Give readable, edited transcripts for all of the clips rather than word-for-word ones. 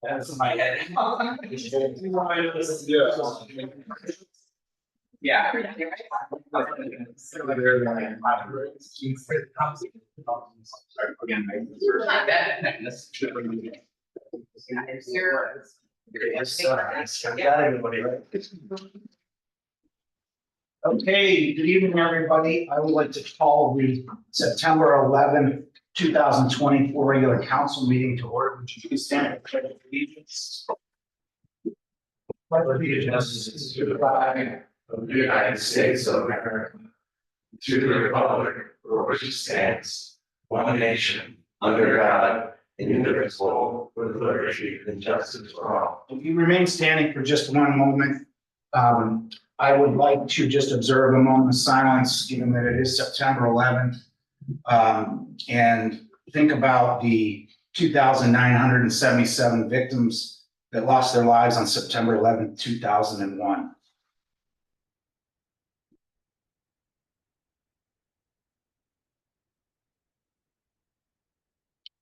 That's my head. Yeah. Okay, good evening, everybody. I would like to call the September 11th, 2024 regular council meeting to order. Would you please stand for the pledge of allegiance? Pledge allegiance to the flag of the United States of America, to the republic for which it stands, one nation, under God, indivisible, with liberty and justice for all. If you remain standing for just one moment, I would like to just observe a moment of silence, given that it is September 11th, and think about the 2,977 victims that lost their lives on September 11th, 2001.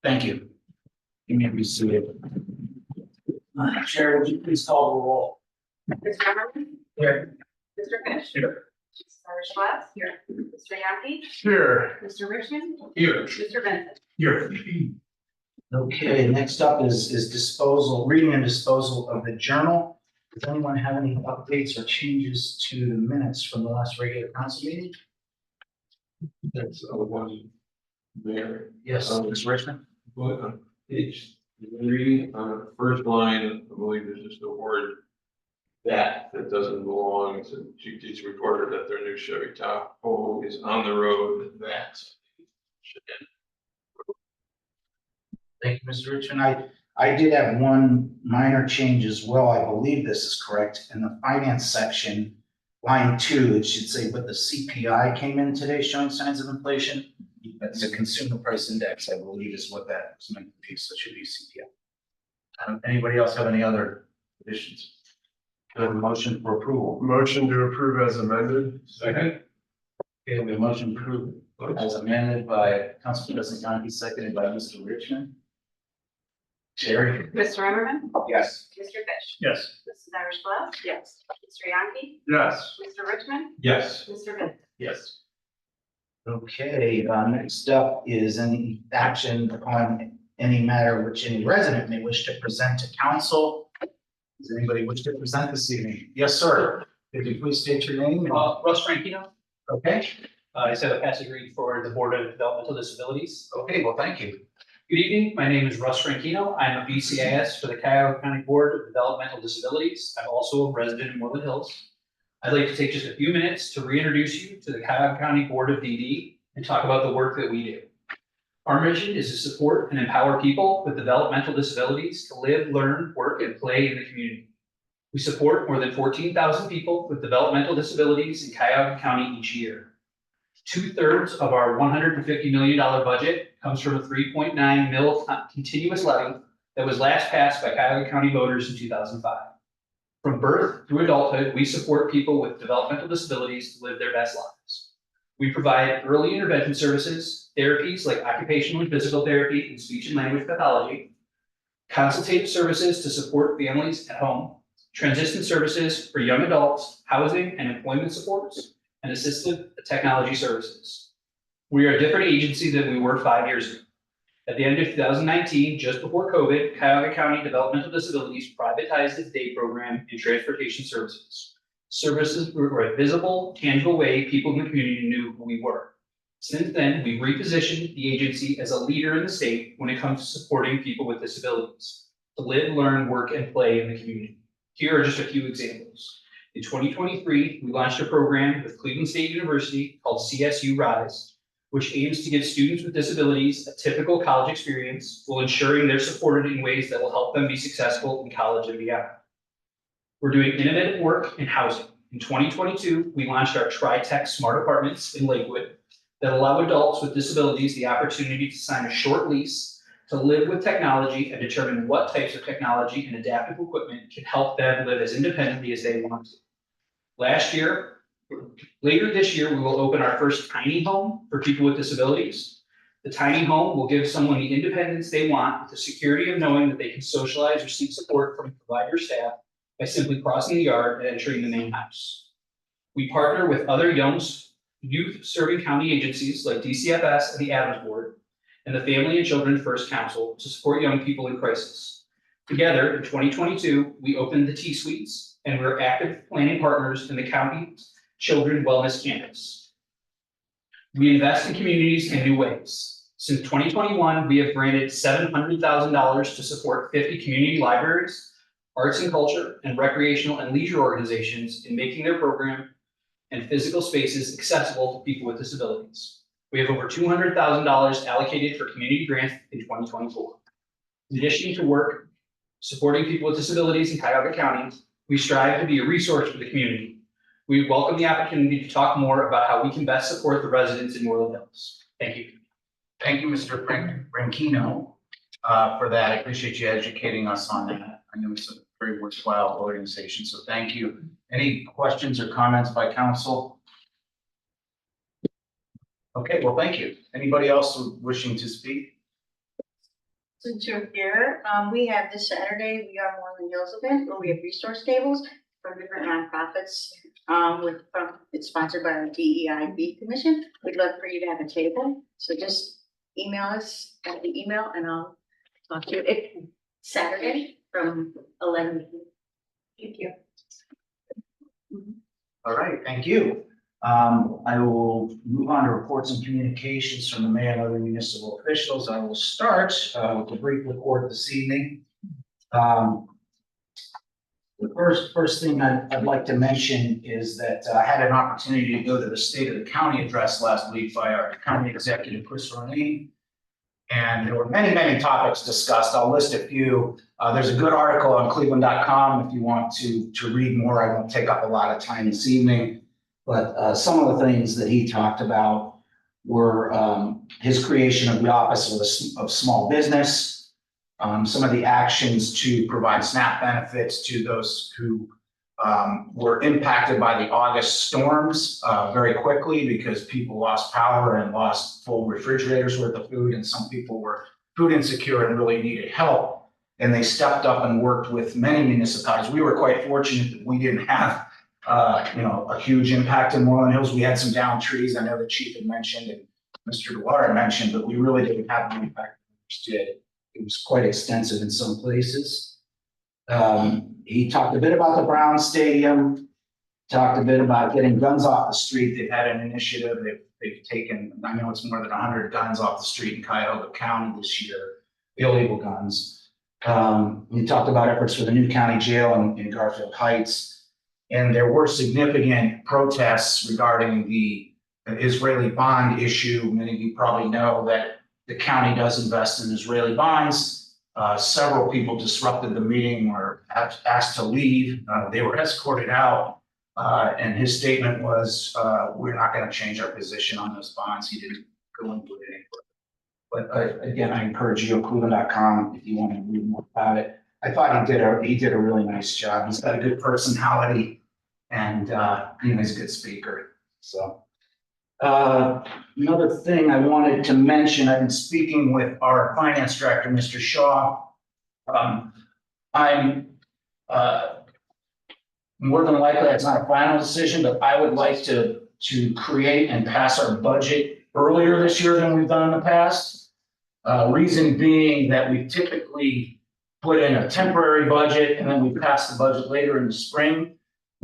Thank you. You may be seated. Chair, would you please call the roll? Mr. Moreland? Here. Mr. Fish? Here. Mr. Schwartz? Here. Mr. Yaki? Here. Mr. Richmond? Here. Mr. Vincent? Here. Okay, next up is disposal, reading and disposal of the journal. Does anyone have any updates or changes to the minutes from the last regular council meeting? That's one there. Yes, Ms. Richmond? But on page 3, on the first line, I believe there's just a word that doesn't belong. So chief teacher reported that their new Chevy Tahoe is on the road. That should end. Thank you, Mr. Richmond. I did have one minor change as well. I believe this is correct. In the finance section, line 2, it should say, but the CPI came in today showing signs of inflation. That's a consumer price index, I believe, is what that was meant to be. So it should be CPI. Anybody else have any other additions? Do I have a motion for approval? Motion to approve as amended. Second. Okay, we have a motion approved as amended by Council President Yonke, seconded by Mr. Richmond. Jerry? Mr. Emmerman? Yes. Mr. Fish? Yes. Mrs. Irish Glass? Yes. Mr. Yaki? Yes. Mr. Richmond? Yes. Mr. Vincent? Yes. Okay, next up is any action on any matter which any resident may wish to present to council. Does anybody wish to present this evening? Yes, sir. Could you please state your name? Russ Franchino. Okay, I just have a passage read for the Board of Developmental Disabilities. okay, well, thank you. Good evening. My name is Russ Franchino. I'm a BCIS for the Cuyahoga County Board of Developmental Disabilities. I'm also a resident in Moreland Hills. I'd like to take just a few minutes to reintroduce you to the Cuyahoga County Board of DD and talk about the work that we do. Our mission is to support and empower people with developmental disabilities to live, learn, work, and play in the community. We support more than 14,000 people with developmental disabilities in Cuyahoga County each year. 2/3 of our $150 million budget comes from a 3.9 mil continuous levy that was last passed by Cuyahoga County voters in 2005. From birth through adulthood, we support people with developmental disabilities to live their best lives. We provide early intervention services, therapies like occupational and physical therapy and speech and language pathology, consultative services to support families at home, transition services for young adults, housing and employment supports, and assistive technology services. We are a different agency than we were 5 years ago. At the end of 2019, just before COVID, Cuyahoga County Developmental Disabilities privatized its day program and transportation services. Services were a visible, tangible way people in the community knew who we were. Since then, we've repositioned the agency as a leader in the state when it comes to supporting people with disabilities to live, learn, work, and play in the community. Here are just a few examples. In 2023, we launched a program with Cleveland State University called CSU Rise, which aims to give students with disabilities a typical college experience while ensuring they're supported in ways that will help them be successful in college and beyond. We're doing innovative work in housing. In 2022, we launched our TriTech Smart Apartments in Lakewood that allow adults with disabilities the opportunity to sign a short lease to live with technology and determine what types of technology and adaptive equipment can help them live as independently as they want to. Later this year, we will open our first tiny home for people with disabilities. The tiny home will give someone the independence they want with the security of knowing that they can socialize or seek support from provider staff by simply crossing the yard and entering the main house. We partner with other youth serving county agencies like DCFS and the Adams Board and the Family and Children First Council to support young people in crisis. Together, in 2022, we opened the T-Suites and we're active planning partners in the county Children Wellness Campus. We invest in communities in new ways. Since 2021, we have granted $700,000 to support 50 community libraries, arts and culture, and recreational and leisure organizations in making their program and physical spaces accessible to people with disabilities. We have over $200,000 allocated for community grants in 2024. In addition to work supporting people with disabilities in Cuyahoga County, we strive to be a resource for the community. We welcome the opportunity to talk more about how we can best support the residents in Moreland Hills. Thank you. Thank you, Mr. Branchino, for that. I appreciate you educating us on that. I know it's a very worthwhile organization, so thank you. Any questions or comments by council? Okay, well, thank you. Anybody else wishing to speak? Since you're here, we have this Saturday, we are Moreland Hills event where we have resource tables from different nonprofits. It's sponsored by our DEIB commission. We'd love for you to have a table. So just email us at the email and I'll talk to you. It's Saturday from 11 to 2. Thank you. All right, thank you. I will move on to reports and communications from the mayor and other municipal officials. I will start with a brief report this evening. The first thing I'd like to mention is that I had an opportunity to go to the State of the County address last week by our county executive, Chris Roney. And there were many, many topics discussed. I'll list a few. There's a good article on cleveland.com if you want to read more. I won't take up a lot of time this evening. But some of the things that he talked about were his creation of the Office of Small Business, some of the actions to provide SNAP benefits to those who were impacted by the August storms very quickly because people lost power and lost full refrigerators worth of food, and some people were food insecure and really needed help. And they stepped up and worked with many municipalities. We were quite fortunate that we didn't have a huge impact in Moreland Hills. We had some downed trees. I know the chief had mentioned and Mr. Dwyer mentioned, but we really didn't have the impact we did. It was quite extensive in some places. He talked a bit about the Brown Stadium, talked a bit about getting guns off the street. They've had an initiative. They've taken, I know it's more than 100 guns off the street in Cuyahoga County this year, illegal guns. He talked about efforts for the new county jail in Garfield Heights. And there were significant protests regarding the Israeli bond issue. Many of you probably know that the county does invest in Israeli bonds. Several people disrupted the meeting or asked to leave. They were escorted out. And his statement was, we're not going to change our position on those bonds. He didn't go into it anyway. But again, I encourage you to cleveland.com if you want to read more about it. I thought he did a really nice job. He's got a good personality. And he's a good speaker. So another thing I wanted to mention, I've been speaking with our finance director, Mr. Shaw. I'm more than likely, it's not a final decision, but I would like to create and pass our budget earlier this year than we've done in the past. Reason being that we typically put in a temporary budget and then we pass the budget later in the spring.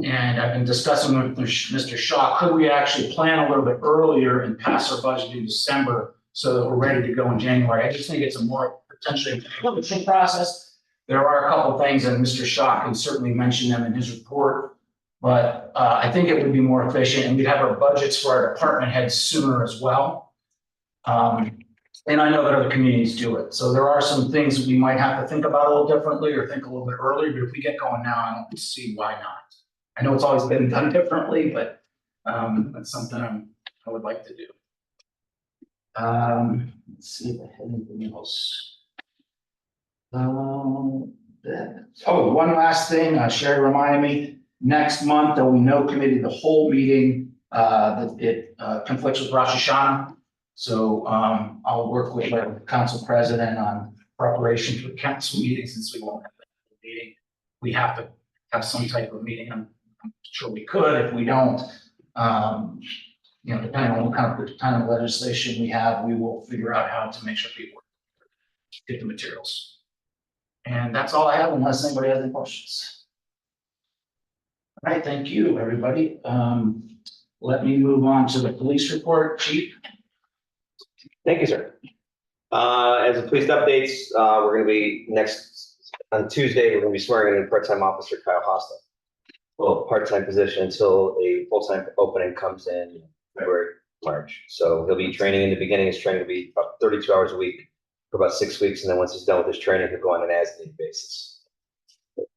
And I've been discussing with Mr. Shaw, could we actually plan a little bit earlier and pass our budget in December so that we're ready to go in January? I just think it's a more potentially efficient process. There are a couple of things, and Mr. Shaw can certainly mention them in his report, but I think it would be more efficient, and we'd have our budgets for our department heads sooner as well. And I know that other communities do it. So there are some things that we might have to think about a little differently or think a little bit earlier, but if we get going now, I don't see why not. I know it's always been done differently, but that's something I would like to do. Let's see if I have anything else. Oh, one last thing. Sherry reminded me, next month there will be no committee, the whole meeting, that it conflicts with Rosh Hashanah. So I'll work with our council president on preparation for the council meeting, since we won't have a meeting. We have to have some type of meeting. I'm sure we could. If we don't, depending on what kind of legislation we have, we will figure out how to make sure people get the materials. And that's all I have, unless anybody has any questions. All right, thank you, everybody. Let me move on to the police report. Chief? Thank you, sir. As the police updates, we're going to be on Tuesday, we're going to be swearing in part-time officer Kyle Hosta. Well, part-time position until a full-time opening comes in February, March. So he'll be training in the beginning. His training will be about 32 hours a week for about 6 weeks. And then once he's done with his training, he'll go on an as-needed basis.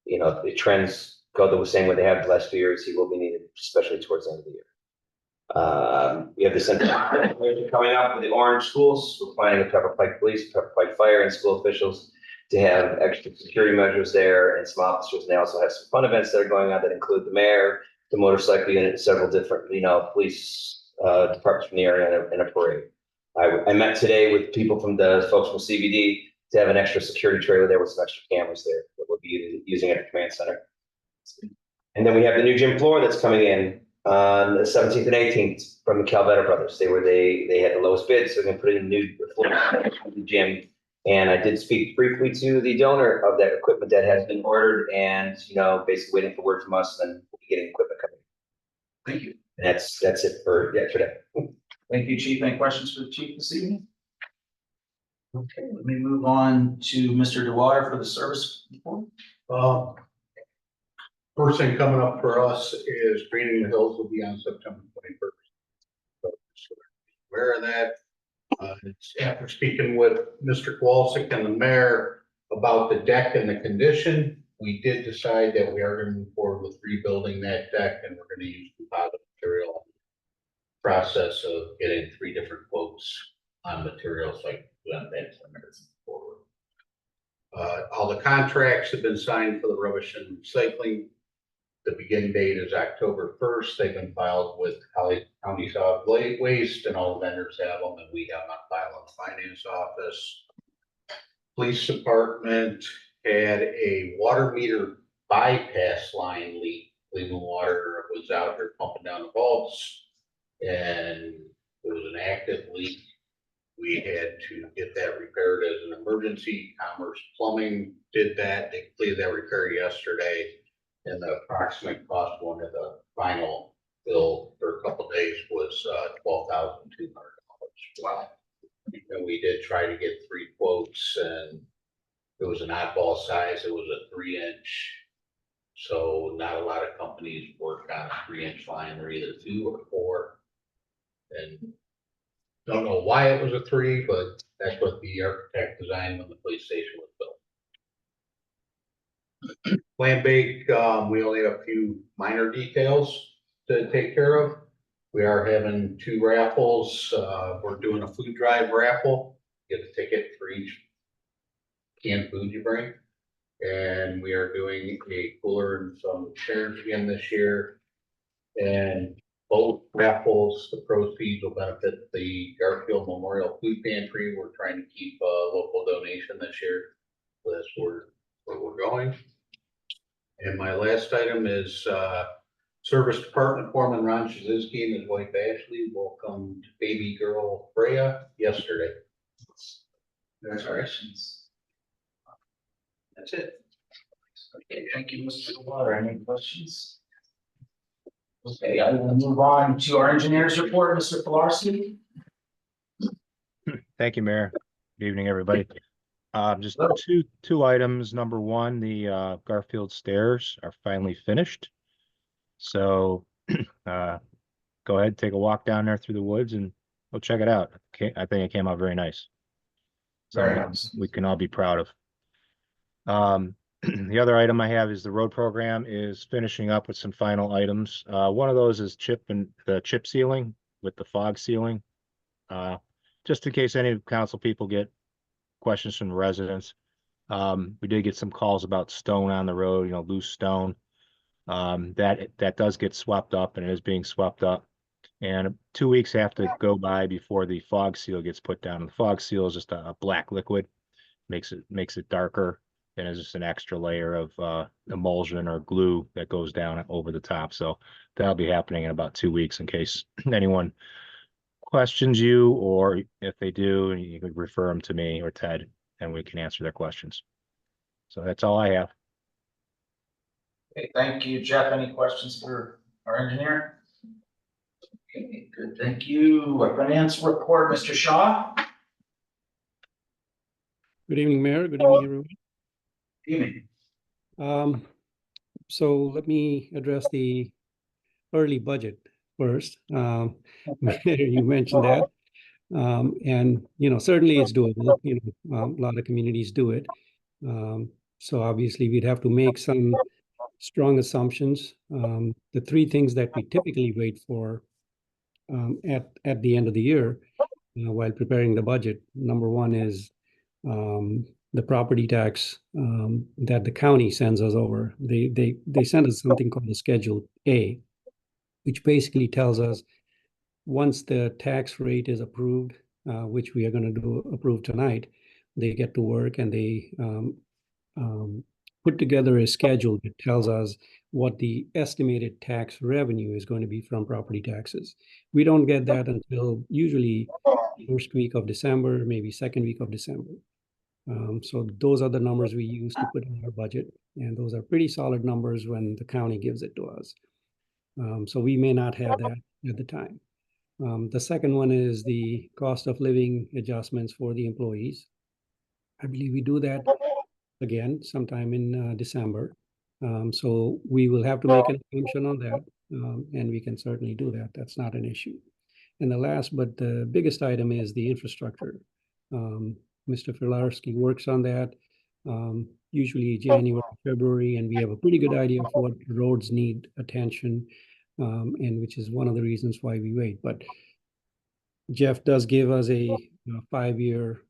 You know, the trends go the same way they have the last few years. He will be needed, especially towards the end of the year. We have the central coming up with the orange schools. We're planning with Pepper Pike Police, Pepper Pike Fire, and school officials to have extra security measures there and some officers. And they also have some fun events that are going on that include the mayor, the motorcycle unit, and several different, police departments from the area and a parade. I met today with people from the folks from CBD to have an extra security trailer there with some extra cameras there that we'll be using at the command center. And then we have the new gym floor that's coming in on the 17th and 18th from the Calvetta brothers. They had the lowest bid, so we're going to put in a new floor in the gym. And I did speak briefly to the donor of that equipment that has been ordered, and basically waiting for word from us, and we'll be getting equipment coming. Thank you. And that's it for today. Thank you, Chief. Any questions for the chief this evening? Okay, let me move on to Mr. DeWater for the service report. First thing coming up for us is Greening the Hills will be on September 21st. So aware of that. It's after speaking with Mr. Kowalczyk and the mayor about the deck and the condition, we did decide that we are going to move forward with rebuilding that deck, and we're going to use composite material. Process of getting 3 different quotes on materials like that forward. All the contracts have been signed for the rubbish and recycling. The beginning date is October 1st. They've been filed with County Solid Waste, and all the vendors have them, and we have not filed in the finance office. Police department had a water meter bypass line leak. Cleveland Water was out here pumping down the vaults, and it was an active leak. We had to get that repaired as an emergency. Commerce Plumbing did that. They completed that repair yesterday. And the approximate cost going to the final bill for a couple of days was $12,200. Wow. And we did try to get 3 quotes, and it was an oddball size. It was a 3-inch. So not a lot of companies work on a 3-inch line. They're either 2 or 4. And don't know why it was a 3, but that's what the architect designed when the police station was built. Land Bake, we only have a few minor details to take care of. We are having 2 raffles. We're doing a food drive raffle. Get a ticket for each canned food you bring. And we are doing a cooler and some chairs again this year. And both raffles, the proceeds will benefit the Garfield Memorial Food Pantry. We're trying to keep a local donation this year. So that's where we're going. And my last item is Service Department Foreman Ron Shazinski and his wife Ashley welcomed baby girl Freya yesterday. Congratulations. That's it. Okay, thank you, Mr. DeWater. Any questions? Okay, I will move on to our engineer's report, Mr. Pilarski. Thank you, Mayor. Good evening, everybody. Just two items. Number one, the Garfield stairs are finally finished. So go ahead, take a walk down there through the woods and go check it out. Okay, I think it came out very nice. Very So nice. we can all be proud of. The other item I have is the road program is finishing up with some final items. One of those is the chip sealing with the fog sealing. Just in case any council people get questions from the residents. We did get some calls about stone on the road, loose stone. That does get swept up, and it is being swept up. And 2 weeks have to go by before the fog seal gets put down. The fog seal is just a black liquid, makes it darker, and it's just an extra layer of emulsion or glue that goes down over the top. So that'll be happening in about 2 weeks in case anyone questions you, or if they do, you could refer them to me or Ted, and we can answer their questions. So that's all I have. Okay, thank you, Jeff. Any questions for our engineer? Okay, good, thank you. A finance report, Mr. Shaw? Good evening, Mayor. Good evening, everyone. Evening. So let me address the early budget first. You mentioned that. And, certainly it's doable. A lot of communities do it. So obviously we'd have to make some strong assumptions. The three things that we typically wait for at the end of the year while preparing the budget. Number one is the property tax that the county sends us over. They send us something called the Schedule A, which basically tells us once the tax rate is approved, which we are going to approve tonight, they get to work and they put together a schedule that tells us what the estimated tax revenue is going to be from property taxes. We don't get that until usually first week of December, maybe second week of December. So those are the numbers we use to put in our budget, and those are pretty solid numbers when the county gives it to us. So we may not have that at the time. The second one is the cost of living adjustments for the employees. I believe we do that again sometime in December. So we will have to make an assumption on that, and we can certainly do that. That's not an issue. And the last, but the biggest item is the infrastructure. Mr. Filarski works on that, usually January, February, and we have a pretty good idea of what roads need attention, and which is one of the reasons why we wait. But Jeff does give us a 5-year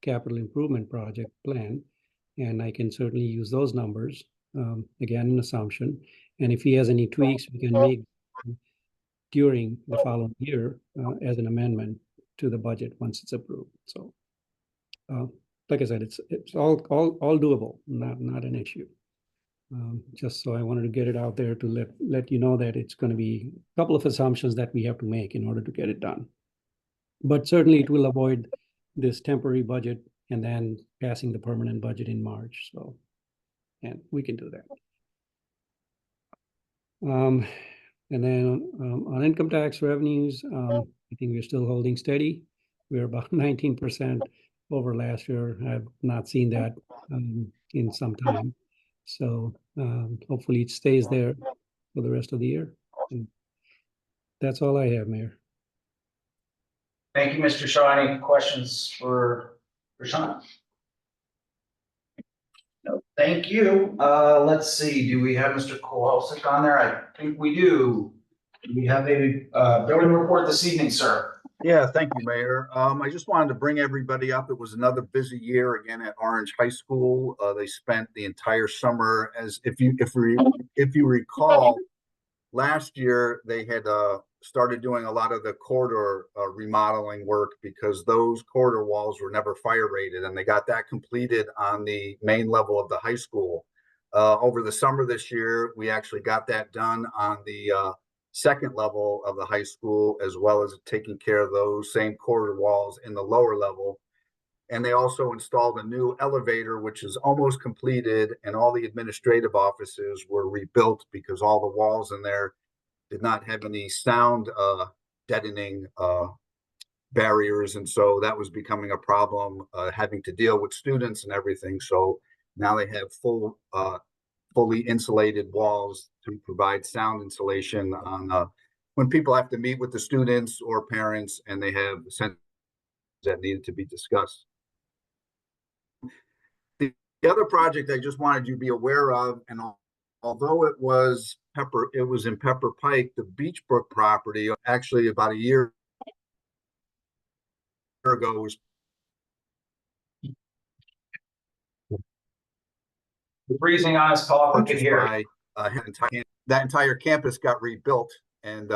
capital improvement project plan, and I can certainly use those numbers, again, an assumption. And if he has any tweaks, we can make during the following year as an amendment to the budget once it's approved. So, like I said, it's all doable, not an issue. Just so I wanted to get it out there to let you know that it's going to be a couple of assumptions that we have to make in order to get it done. But certainly it will avoid this temporary budget and then passing the permanent budget in March. So, and we can do that. And then on income tax revenues, I think we're still holding steady. We're about 19% over last year. I've not seen that in some time. So hopefully it stays there for the rest of the year. And that's all I have, Mayor. Thank you, Mr. Shaw. Any questions for Sean? No, thank you. Let's see, do we have Mr. Kowalczyk on there? I think we do. Do we have a building report this evening, sir? Yeah, thank you, Mayor. I just wanted to bring everybody up. It was another busy year again at Orange High School. They spent the entire summer, as if you recall, last year they had started doing a lot of the corridor remodeling work because those corridor walls were never fire rated, and they got that completed on the main level of the high school. Over the summer this year, we actually got that done on the second level of the high school, as well as taking care of those same corridor walls in the lower level. And they also installed a new elevator, which is almost completed, and all the administrative offices were rebuilt because all the walls in there did not have any sound deadening barriers. And so that was becoming a problem, having to deal with students and everything. So now they have fully insulated walls to provide sound insulation on when people have to meet with the students or parents and they have sentences that needed to be discussed. The other project I just wanted you to be aware of, and although it was in Pepper Pike, the Beachbrook property, actually about a year ago, was Freezing on us, Paul. We can hear. that entire campus got rebuilt, and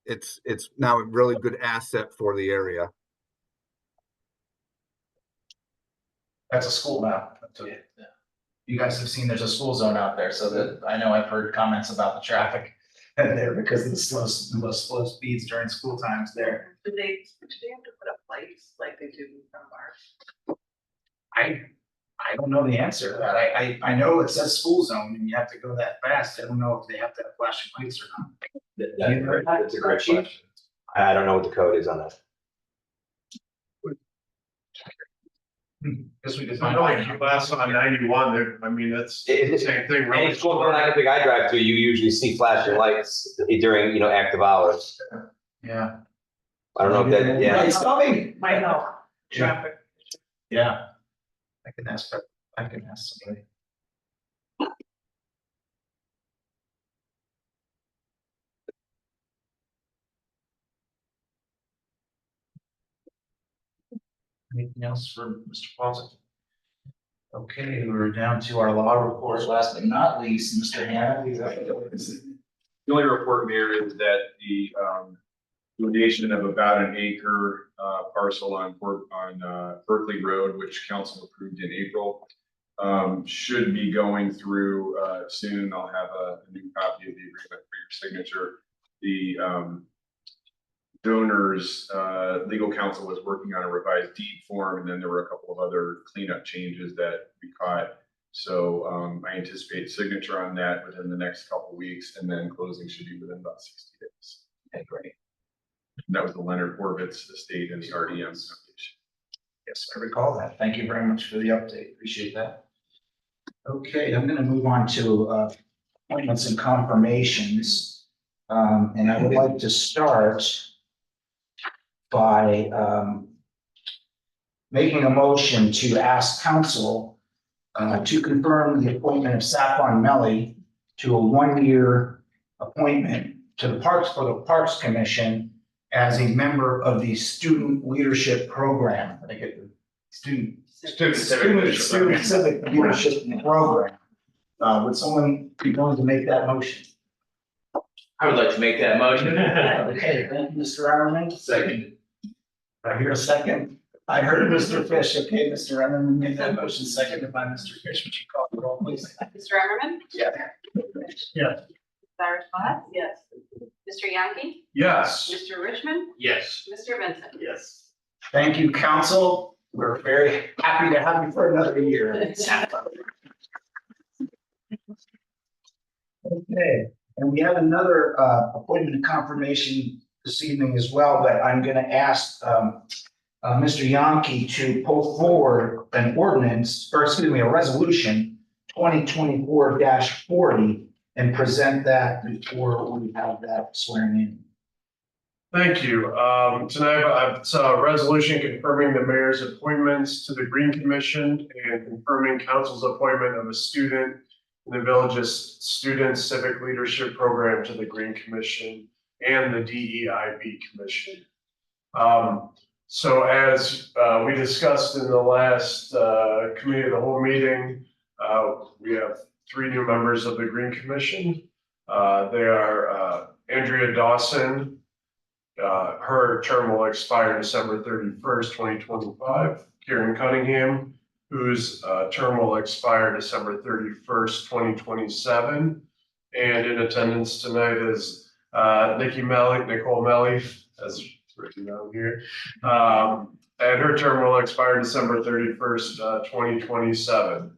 it's now a really good asset for the area. That's a school now. You guys have seen there's a school zone out there, so that I know I've heard comments about the traffic there because of the slow speeds during school times there. Do they have to put up lights like they do in front of ours? I don't know the answer to that. I know it says school zone and you have to go that fast. I don't know if they have to have flashing lights or not. That's a great question. I don't know what the code is on that. Guess we could I find know like out. last on 91, I mean, that's the It- same thing. Any really. school zone I think I drive to, you usually see flashing lights during, you know, active hours. Yeah. I don't know if that, yeah. It's coming. Might help. Traffic. Yeah. I can ask somebody. Anything else for Mr. Paulson? Okay, we're down to our law report, last but not least, Mr. Hannah. The only report, Mayor, is that the donation of about an acre parcel on Berkeley Road, which council approved in April, should be going through soon. I'll have a new copy of the agreement for your signature. The donors legal counsel was working on a revised deed form, and then there were a couple of other cleanup changes that we caught. So I anticipate signature on that within the next couple of weeks, and then closing should be within about 60 days. Okay, great. And that was the Leonard Horvitz estate and the RDM Foundation. Yes, I recall that. Thank you very much for the update. Appreciate that. Okay, I'm going to move on to appointments and confirmations. And I would like to start by making a motion to ask council to confirm the appointment of Saffron Melly to a one-year appointment to the Parks Commission as a member of the Student Leadership Program. I get the Student Civic Leadership Program. Would someone be willing to make that motion? I would like to make that motion. Okay, thank you, Mr. Arman. Second. I hear a second. I heard Mr. Fish. Okay, Mr. Arman made that motion, seconded by Mr. Fish. Would you call the roll, please? Mr. Emmerman? Yeah. Yeah. Cyrus Black? Yes. Mr. Yankee? Yes. Mr. Richmond? Yes. Mr. Vincent? Yes. Thank you, council. We're very happy to have you for another year. Okay, and we have another appointment confirmation this evening as well, but I'm going to ask Mr. Yankee to pull forward an ordinance, or excuse me, a resolution 2024-40 and present that before we have that swearing in. Thank you. Tonight, it's a resolution confirming the mayor's appointments to the Green Commission and confirming council's appointment of a student in the village's Student Civic Leadership Program to the Green Commission and the DEIB Commission. So as we discussed in the last committee of the whole meeting, we have 3 new members of the Green Commission. They are Andrea Dawson. Her term will expire December 31st, 2025. Karen Cunningham, whose term will expire December 31st, 2027. And in attendance tonight is Nicole Melly, as written down here. And her term will expire December 31st, 2027.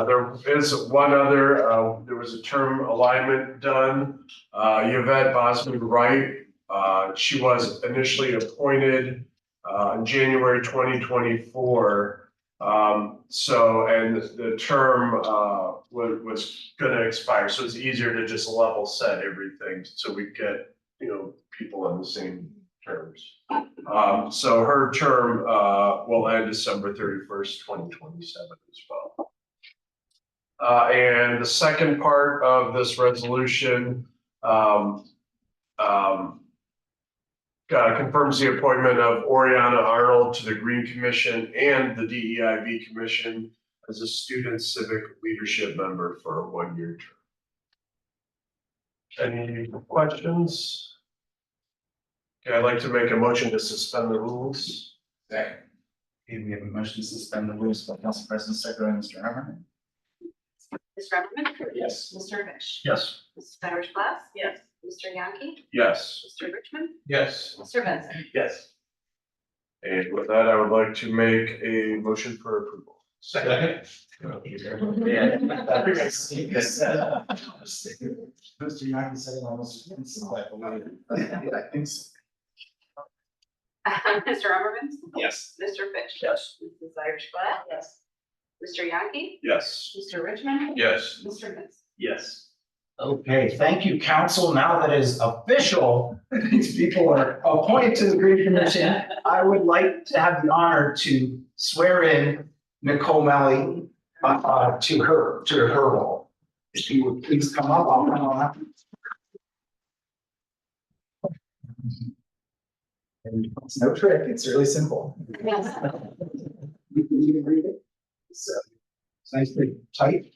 There is one other, there was a term alignment done. Yvette Bosman Wright, she was initially appointed in January 2024. And the term was going to expire, so it's easier to just level set everything so we get, people on the same terms. So her term will end December 31st, 2027 as well. And the second part of this resolution confirms the appointment of Oriana Arnold to the Green Commission and the DEIB Commission as a student civic leadership member for a one-year term. Any questions? Okay, I'd like to make a motion to suspend the rules. Second. Okay, we have a motion to suspend the rules by Council President Secretary, Mr. Herman. Mr. Everman? Yes. Mr. Fish? Yes. Mrs. Cyrus Glass? Yes. Mr. Yankee? Yes. Mr. Richmond? Yes. Mr. Vincent? Yes. And with that, I would like to make a motion for approval. Second. Mr. Yankee second, almost. I think so. Mr. Everman? Yes. Mr. Fish? Yes. Mrs. Cyrus Glass? Yes. Mr. Yankee? Yes. Mr. Richmond? Yes. Mr. Vincent? Yes. Okay, thank you, council. Now that is official, these people are appointed to the Green Commission. I would like to have the honor to swear in Nicole Melly to her role. If you would please come up, I'll come on up. And it's no trick, it's really simple. You can read it. So it's nicely tight.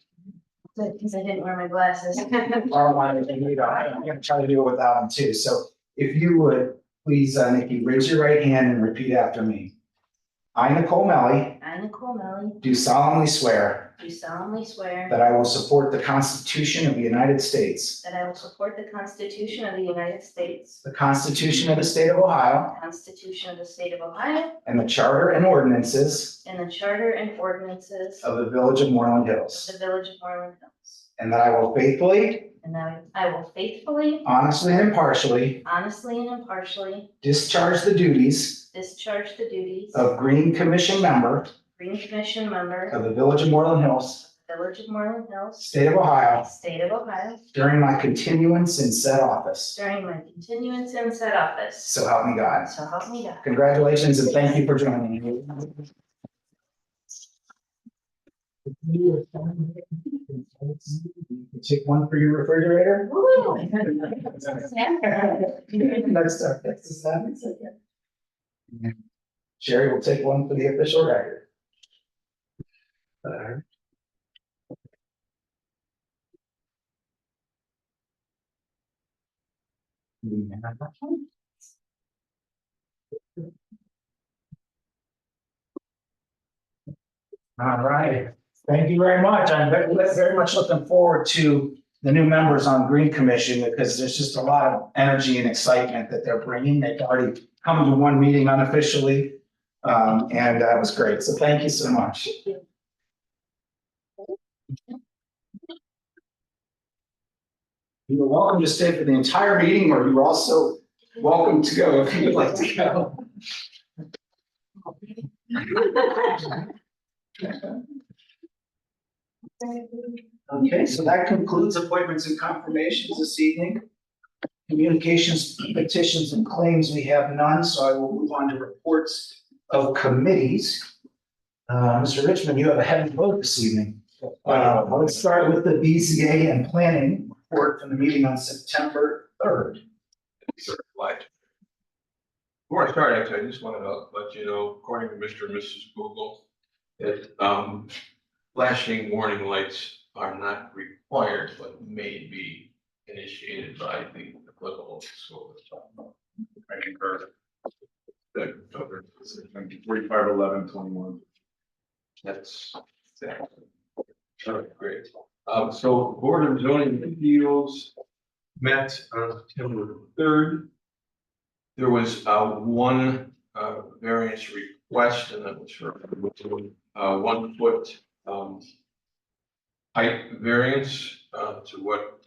Because I didn't wear my glasses. I'm gonna try to do it without them too. So if you would, please, Nikki, raise your right hand and repeat after me. I, Nicole Melly, I, Nicole Melly, do solemnly swear do solemnly swear that I will support the Constitution of the United States, that I will support the Constitution of the United States, the Constitution of the State of Ohio, the Constitution of the State of Ohio, and the Charter and ordinances and the Charter and ordinances of the Village of Moreland of Hills, the Village of Moreland Hills. and that I will faithfully, And that I will faithfully, honestly, and impartially honestly, and impartially discharge the duties discharge the duties of Green Commission member Green Commission member, of the Village of Moreland Hills, Village of Moreland Hills, State of Ohio, State of Ohio, during my continuance in said office. during my continuance in said office. So help me God. So help me God. Congratulations and thank you for joining me. Take one for your refrigerator. Woo! Next up, that's the seventh. Sherry will take one for the official record. All right, thank you very much. I'm very much looking forward to the new members on Green Commission because there's just a lot of energy and excitement that they're bringing. They've already come to one meeting unofficially, and that was great. So thank you so much. You're welcome to stay for the entire meeting, or you're also welcome to go if you'd like to go. Okay, so that concludes appointments and confirmations this evening. Communications, petitions, and claims, we have none, so I will move on to reports of committees. Mr. Richmond, you have a heavy vote this evening. Let's start with the BZA and planning report from the meeting on September 3rd. Before I start, actually, I just wanted to let you know, according to Mr. and Mrs. Google, that flashing warning lights are not required, but may be initiated by the applicable school. I concur. 45/11/21. That's exactly. All right, great. So Board of Zoning Appeals met on September 3rd. There was one variance request, and that was for 1 foot height variance to what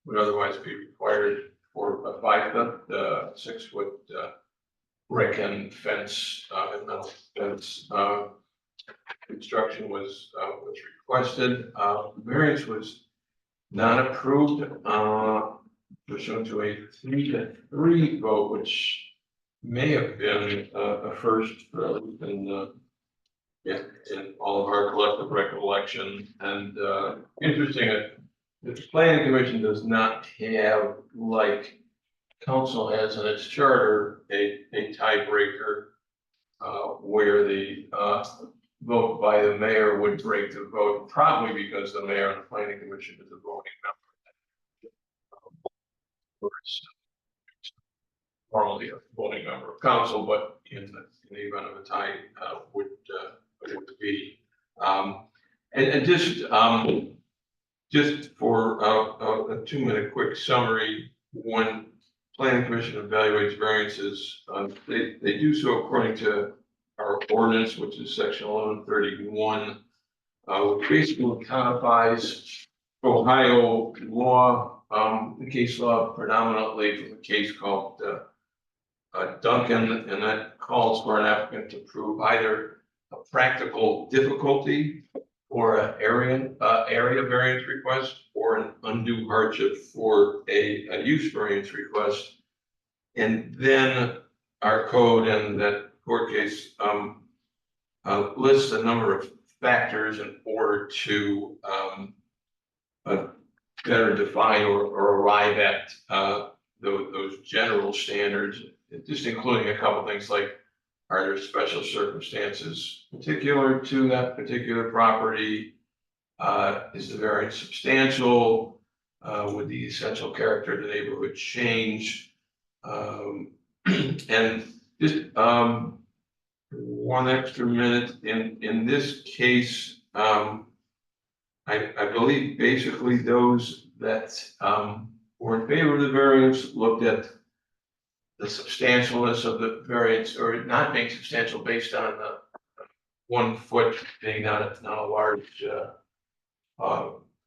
would otherwise be required for a 5 foot, 6 foot brick and fence, and metal fence construction was requested. Variance was not approved pursuant to a 3-3 vote, which may have been a first for at least in all of our collective recollection. And interesting, the planning commission does not have, like council has in its charter, a tiebreaker where the vote by the mayor would break the vote, probably because the mayor and the planning commission is a voting member. normally a voting member of council, but in the event of a tie, would be. And just for a 2-minute quick summary, when planning commission evaluates variances, they do so according to our ordinance, which is section 1131, which basically codifies Ohio law, the case law predominantly from a case called Duncan, and that calls for an applicant to prove either a practical difficulty or an area variance request or an undue hardship for a use variance request. And then our code and that court case lists a number of factors in order to better define or arrive at those general standards, just including a couple things like, are there special circumstances particular to that particular property? Is the variance substantial? Would the essential character of the neighborhood change? And just one extra minute in this case, I believe basically those that were in favor of the variance looked at the substantialness of the variance, or not being substantial based on the 1 foot being not a large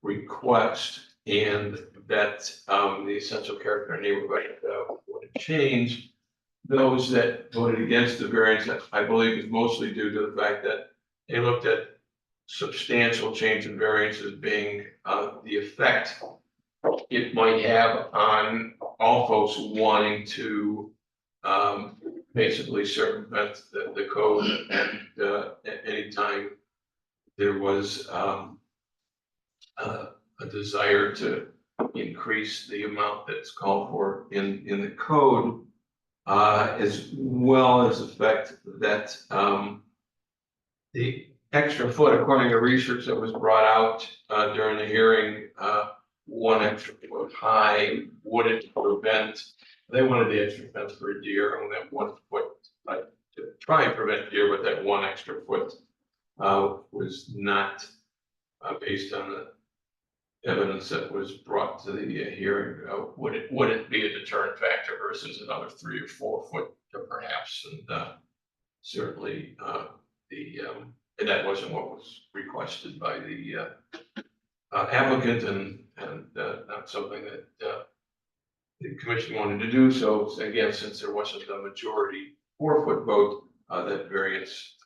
request, and that the essential character of the neighborhood would change. Those that voted against the variance, I believe, is mostly due to the fact that they looked at substantial change in variances being the effect it might have on all folks wanting to basically circumvent the code, and at any time there was a desire to increase the amount that's called for in the code, as well as the fact that the extra foot, according to research that was brought out during the hearing, 1 extra foot high wouldn't prevent. They wanted the extra fence for a deer, and that 1 foot to try and prevent deer, but that 1 extra foot was not based on the evidence that was brought to the hearing. Would it be a deterrent factor versus another 3 or 4 foot perhaps? And certainly and that wasn't what was requested by the applicant, and not something that the commission wanted to do. So again, since there wasn't a majority 4 foot vote, that variance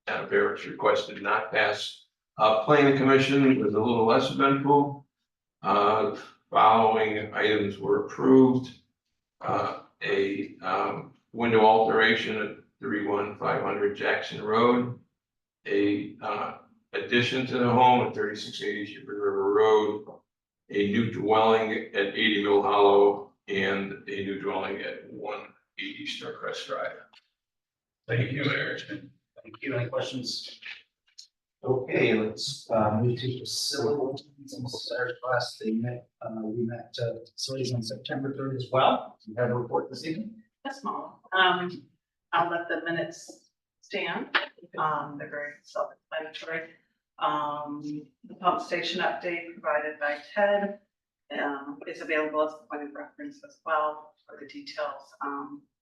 variance request did not pass. Planning commission was a little less eventful. Following items were approved. A window alteration at 31500 Jackson Road. A addition to the home at 3680 Shepherd River Road. A new dwelling at 80 Mill Hollow, and a new dwelling at 180 Starcrest Drive. Thank you, Mayor. Thank you. Any questions? Okay, let's move to facilities. This is our class. We met facilities on September 3rd as well. You have a report this evening? That's small. I'll let the minutes stand. They're very self-explanatory. The pump station update provided by Ted is available as a point of reference as well for the details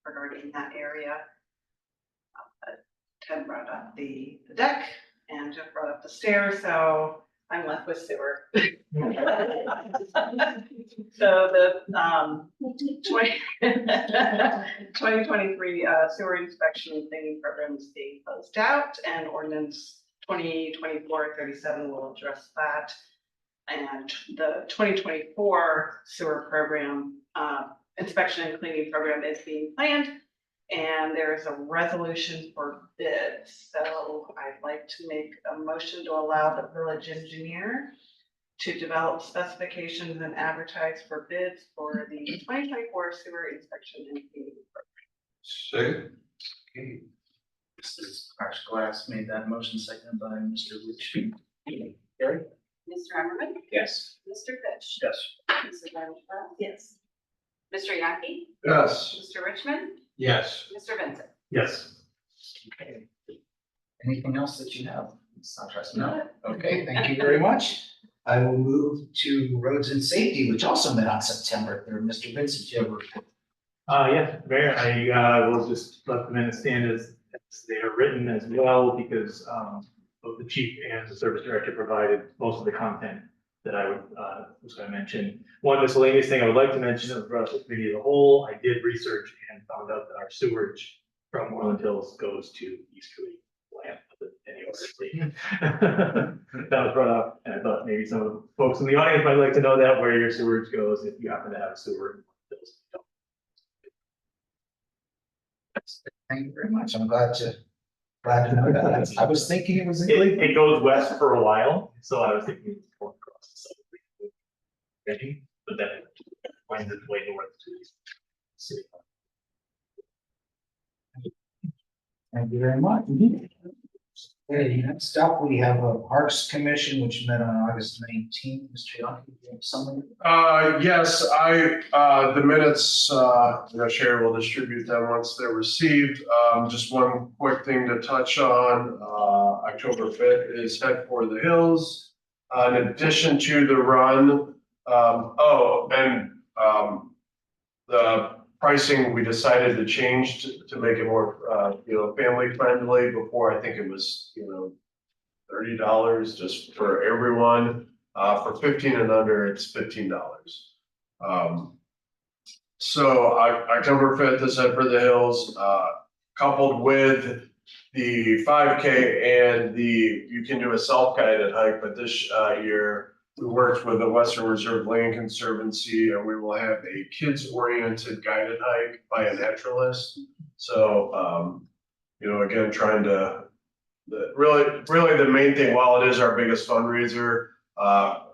regarding that area. Ted brought up the deck, and Jeff brought up the stairs, so I'm left with sewer. So the 2023 sewer inspection and cleaning program is being closed out, and ordinance 2024-37 will address that. And the 2024 sewer program inspection and cleaning program is being planned, and there is a resolution for bids. So I'd like to make a motion to allow the village engineer to develop specifications and advertise for bids for the 2024 sewer inspection and cleaning program. Second. Okay. Mrs. Glass made that motion, seconded by Mr. Rich. Gary? Mr. Emmerman? Yes. Mr. Fish? Yes. Mrs. Ravenscroft? Yes. Mr. Yankee, Yes. Mr. Richmond, Yes. Mr. Vincent. Yes. Okay. Anything else that you have? No? Okay, thank you very much. I will move to roads and safety, which also met on September 3rd. Mr. Vincent, do you have a report? Yes, Mayor, I will just let the minutes stand as they are written as well, because both the chief and the service director provided most of the content that I was going to mention. One miscellaneous thing I would like to mention of the committee as a whole, I did research and found out that our sewage from Moreland Hills goes to East Cooley Land. That was brought up, and I thought maybe some of the folks in the audience might like to know that, where your sewage goes if you happen to have a sewer in Moreland Hills. Thank you very much. I'm glad to know that. I was thinking it was in Cleveland. It goes west for a while, so I was thinking it's going across the southern, but then it winds its way north to the city. Thank you very much. Okay, next up, we have a Parks Commission, which met on August 19th. Mr. Young, do you have something? Yes, the minutes, Sherry will distribute them once they're received. Just one quick thing to touch on, October 5th is Head for the Hills. In addition to the run, the pricing, we decided to change to make it more, family friendly. Before, I think it was, $30 just for everyone. For 15 and under, it's $15. So October 5th is Head for the Hills, coupled with the 5K and you can do a self-guided hike, but this year we worked with the Western Reserve Land Conservancy, and we will have a kids-oriented guided hike by a naturalist. So, again, trying to, really the main thing, while it is our biggest fundraiser, one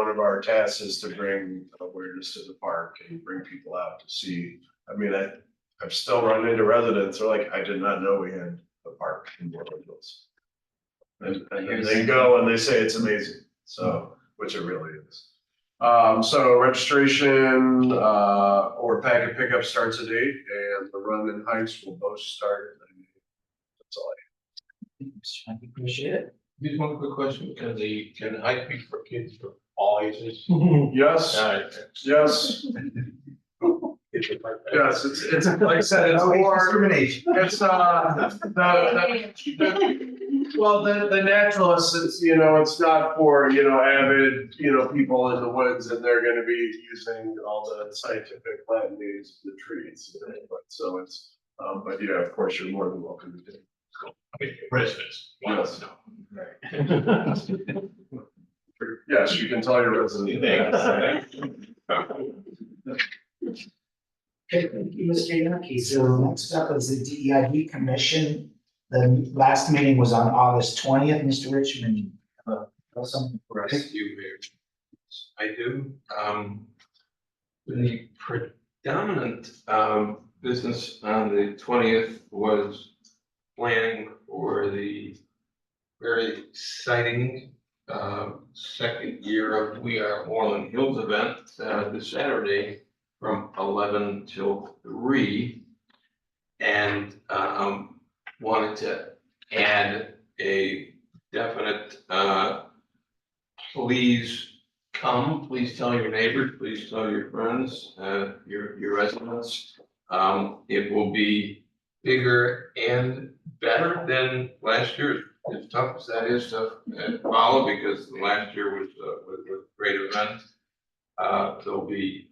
of our tasks is to bring awareness to the park and bring people out to see. I mean, I've still run into residents who are like, I did not know we had a park in Moreland Hills. And then they go and they say it's amazing. So, which it really is. So registration or packet pickup starts at 8, and the run and hikes will both start at 9. That's all I I appreciate it. Just one quick question, can the hike be for kids of all ages? have. Yes, Alright. yes. Yes, it's like I said, it's No age more, discrimination. it's the naturalists, it's not for, avid, people in the woods, and they're gonna be using all the scientific Latin names of the trees, but so it's, but yeah, of course, you're more than welcome to do. Residents. Yes. Yes, you can tell your residents. Okay, thank you, Mr. Young. So next up is the DEIB Commission. The last meeting was on August 20th. Mr. Richmond, have something for us? Thank you, Mayor. I do. The predominant business on the 20th was planning for the very exciting second year of We Are Moreland Hills event this Saturday from 11 till 3. And wanted to add a definite please come, please tell your neighbors, please tell your friends, your residents. It will be bigger and better than last year, as tough as that is to follow, because last year was a great event. There'll be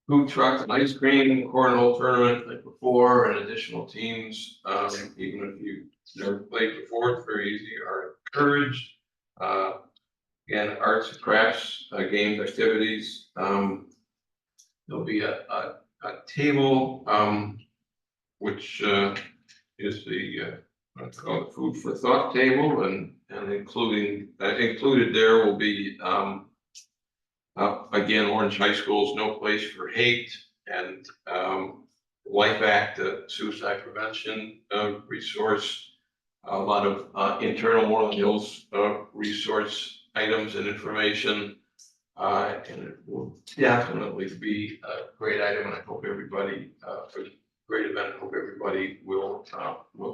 food trucks, and ice cream, cornhole tournament like before, and additional teams. Even if you've never played before, it's very easy, are encouraged. Again, arts and crafts, games, activities. There'll be a table, which is the what's called the food for thought table, and included there will be again, Orange High School's No Place for Hate, and Life Act, suicide prevention resource, a lot of internal Moreland Hills resource items and information. And it will definitely be a great item, and I hope everybody, for a great event, I hope everybody will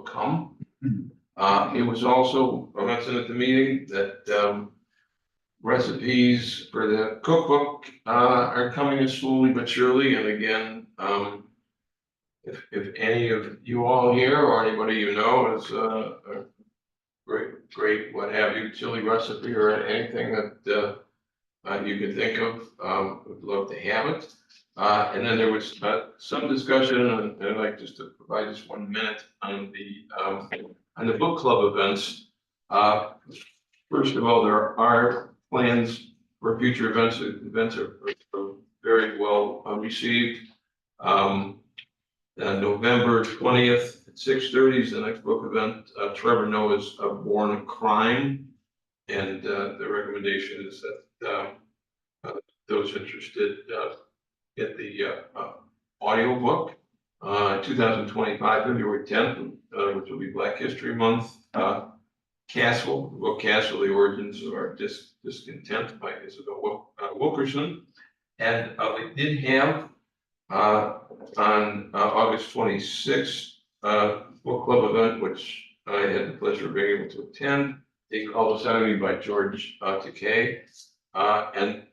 come. It was also mentioned at the meeting that recipes for the cookbook are coming in slowly but surely, and again, if any of you all here or anybody you know is a great, what have you, chili recipe or anything that you can think of, would love to have it. And then there was some discussion, and I'd like just to provide just 1 minute on the book club events. First of all, there are plans for future events. Events are very well received. November 20th at 6:30 is the next book event. Trevor Noah's Born a Crime. And the recommendation is that those interested get the audiobook. 2025, February 10th, which will be Black History Month. Castle, the book Castle, The Origins of Our Discontent by Isabel Wilkerson. And we did have on August 26th, book club event, which I had the pleasure of being able to attend. They called us out by George Takei. And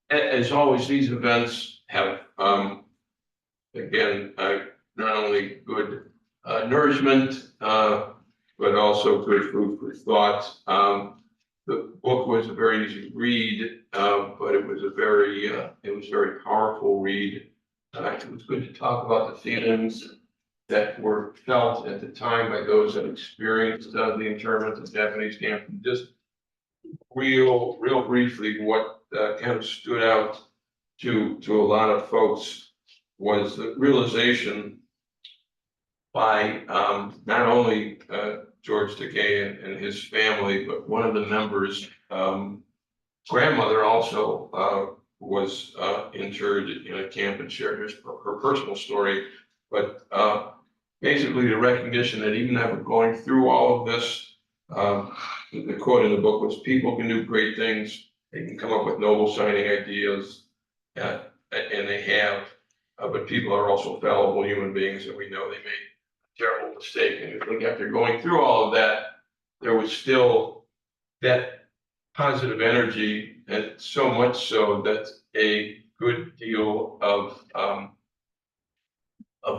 as always, these events have, again, not only good nourishment, but also good food for thought. The book was a very easy read, but it was very powerful read. It was good to talk about the feelings that were felt at the time by those that experienced the internment of Japanese camp. And just real briefly, what kind of stood out to a lot of folks was the realization by not only George Takei and his family, but one of the members' grandmother also was interred in a camp and shared her personal story. But basically the recognition that even after going through all of this, the quote in the book was, "People can do great things. They can come up with noble sounding ideas, and they have, but people are also fallible human beings, and we know they made a terrible mistake." And I think after going through all of that, there was still that positive energy, and so much so that a good deal of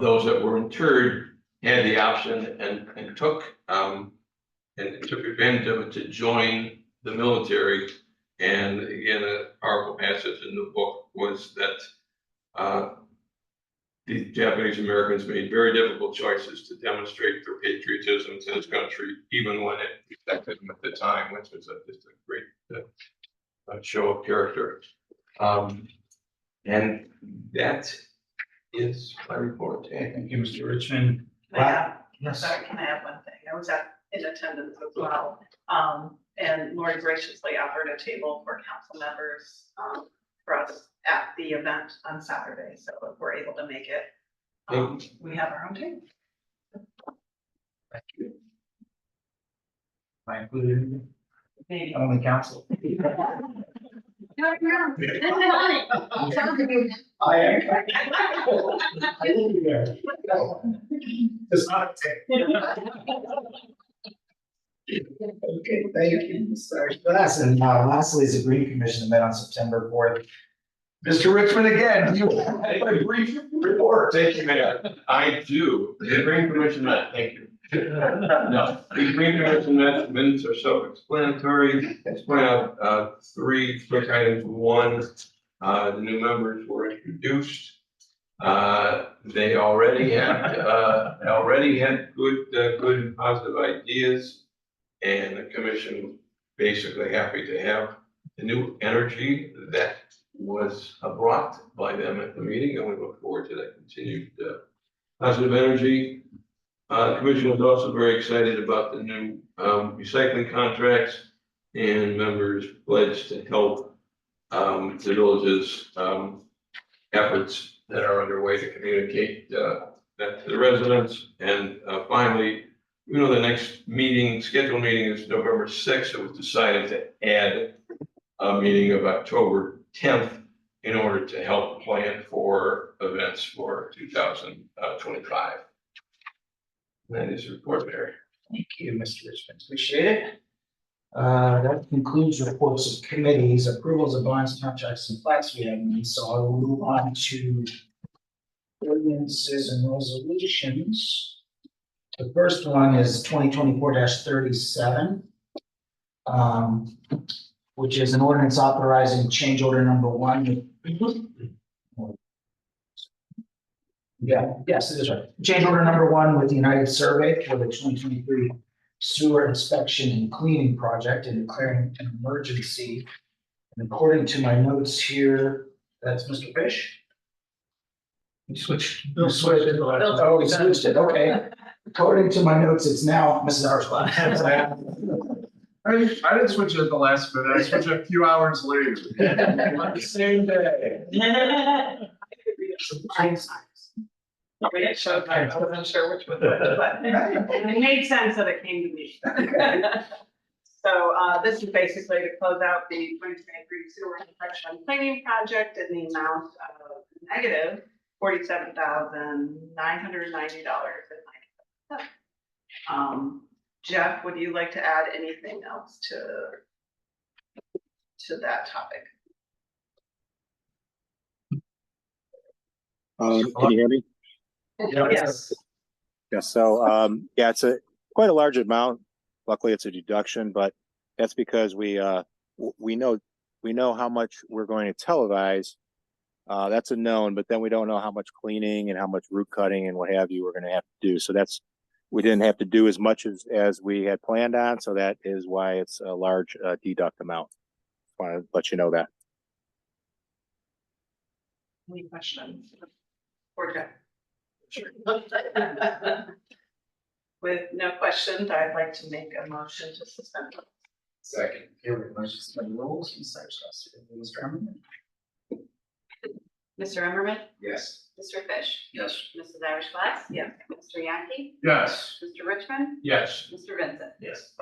those that were interred had the option and took advantage of it to join the military. And again, a powerful passage in the book was that the Japanese Americans made very difficult choices to demonstrate their patriotism to this country, even when it affected them at the time, which was just a great show of character. And that is my report. Thank you, Mr. Richmond. Yes. Sorry, can I add one thing? I was in attendance as well. And Lori graciously offered a table for council members for us at the event on Saturday. So if we're able to make it, we have our own table. Thank you. Am I included? Maybe. I'm on the council. No, I am. I will be there. It's not a Okay, thank you, Mr. Glass. And lastly is the Green Commission met on September 4th. Mr. Richmond, again, you have a brief report. Thank you, Mayor. I do. The Green Commission met, thank you. No, the Green Commission minutes are self-explanatory. Let's point out 3 quick items. 1, the new members were introduced. They already had good and positive ideas, and the commission basically happy to have the new energy that was brought by them at the meeting, and we look forward to that continued positive energy. The commission was also very excited about the new recycling contracts, and members pledged to help the village's efforts that are underway to communicate that to the residents. And finally, the next scheduled meeting is November 6th. It was decided to add a meeting of October 10th in order to help plan for events for 2025. That is your report, Mayor. Thank you, Mr. Richmond. Appreciate it. That concludes reports of committees, approvals of bonds, contracts, and plats we have none. So I will move on to ordinances and resolutions. The first one is 2024-37, which is an ordinance authorizing change order number 1. Yes, it is right. Change order number 1 with the United Survey for the 2023 sewer inspection and cleaning project and declaring an emergency. And according to my notes here, that's Mr. Fish. You switched. You switched it. Oh, we switched it. Okay. According to my notes, it's now Mrs. Auersbach. I didn't switch it at the last minute. I switched a few hours later. On the same day. It showed, I wasn't sure which one, but it made sense that it came to me. So this is basically to close out the 2023 sewer inspection and cleaning project in the amount of negative $47,990.90. Jeff, would you like to add anything else to that topic? Can you hear me? Yes. Yeah, so, yeah, it's quite a large amount. Luckily, it's a deduction, but that's because we know how much we're going to televise. That's a known, but then we don't know how much cleaning and how much root cutting and what have you we're going to have to do. So we didn't have to do as much as we had planned on. So that is why it's a large deduct amount. Want to let you know that. Any questions? For Jeff? Sure. With no questions, I'd like to make a motion to suspend. Second. Here we go. Suspend rules. Mr. Emmerman. Mr. Emmerman, Yes. Mr. Fish, Yes. Mrs. Auersbach, Yes. Mr. Yankee, Yes. Mr. Richmond, Yes. Mr. Vincent. Yes.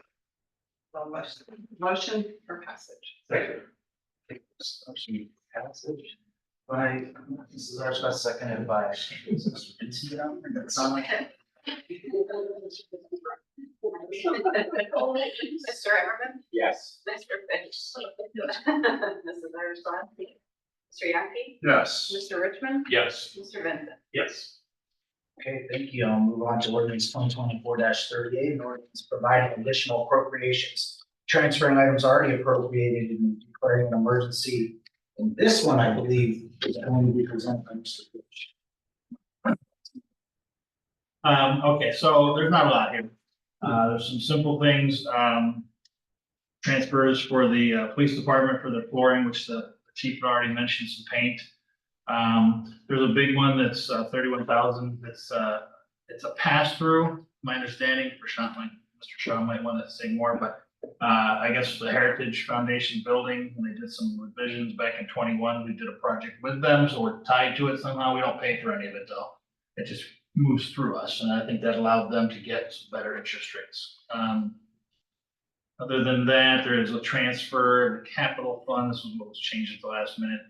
Motion for passage. Second. Motion passage by Mrs. Auersbach, seconded by Mr. Vincent. That sound like it? Mr. Emmerman, Yes. Mr. Fish, Mrs. Auersbach, Mr. Yankee, Yes. Mr. Richmond, Yes. Mr. Vincent. Yes. Okay, thank you. I'll move on to ordinance 2024-38, an ordinance providing additional appropriations, transferring items already appropriated and declaring an emergency. And this one, I believe, is going to be presented by Mr. Fish. Okay, so there's not a lot here. There's some simple things, transfers for the police department for the flooring, which the chief had already mentioned, some paint. There's a big one that's 31,000. It's a pass-through, my understanding. Mr. Shaw might want to say more, but I guess the Heritage Foundation building, when they did some revisions back in 21, we did a project with them, so we're tied to it somehow. We don't pay for any of it though. It just moves through us, and I think that allowed them to get some better interest rates. Other than that, there is a transfer, the capital fund. This was what was changed at the last minute.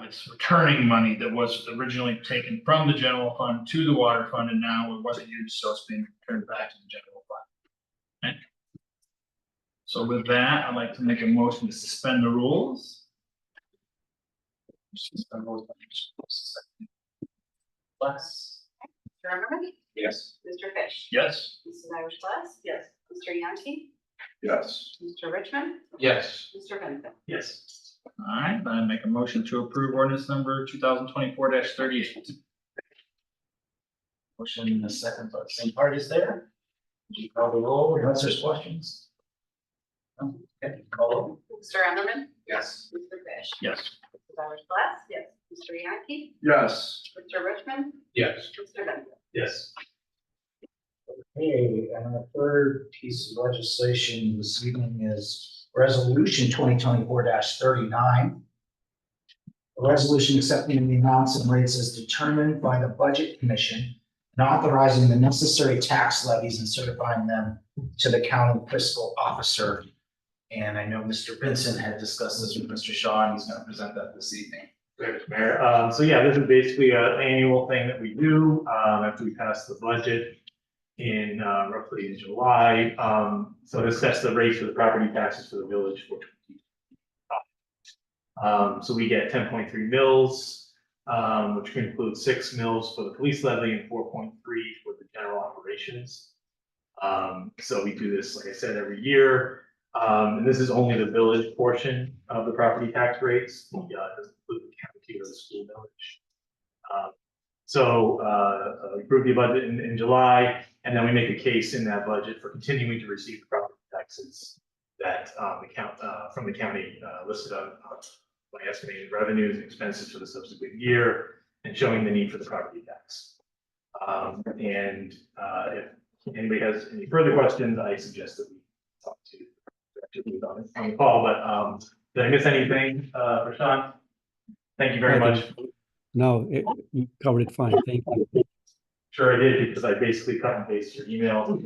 It's returning money that was originally taken from the general fund to the water fund, and now it wasn't used, so it's being returned back to the general fund. Okay. So with that, I'd like to make a motion to suspend the rules. Mr. Emmerman, Yes. Mr. Fish, Yes. Mrs. Auersbach, Yes. Mr. Yankee, Yes. Mr. Richmond, Yes. Mr. Vincent. Yes. All right, then I make a motion to approve ordinance number 2024-38. Motion in a second, but same parties there. Would you call the roll unless there's questions? No? Okay, call roll. Mr. Emmerman, Yes. Mr. Fish, Yes. Mrs. Auersbach, yes, Mr. Yankee, Yes. Mr. Richmond, Yes. Mr. Vincent. Yes. Okay, and our third piece of legislation this evening is Resolution 2024-39. A resolution accepting the amounts and rates as determined by the Budget Commission and authorizing the necessary tax levies and certifying them to the county fiscal officer. And I know Mr. Vincent had discussed this with Mr. Shaw, and he's gonna present that this evening. Thanks, Mayor. So yeah, this is basically an annual thing that we do, after we pass the budget in, roughly in July. So this sets the rates for the property taxes for the village for 2025. So we get 10.3 mils, which includes 6 mils for the police levy and 4.3 for the general operations. So we do this, like I said, every year. And this is only the village portion of the property tax rates. Doesn't include the county or the school village. We approve the budget in July, and then we make a case in that budget for continuing to receive the property taxes that from the county listed on my estimated revenues and expenses for the subsequent year, and showing the need for the property tax. If anybody has any further questions, I suggest that we talk to Director Booth on the call, but did I miss anything, Rashawn? Thank you very much. No, you covered it fine. Thank you. Sure I did, because I basically cut and pasted your email.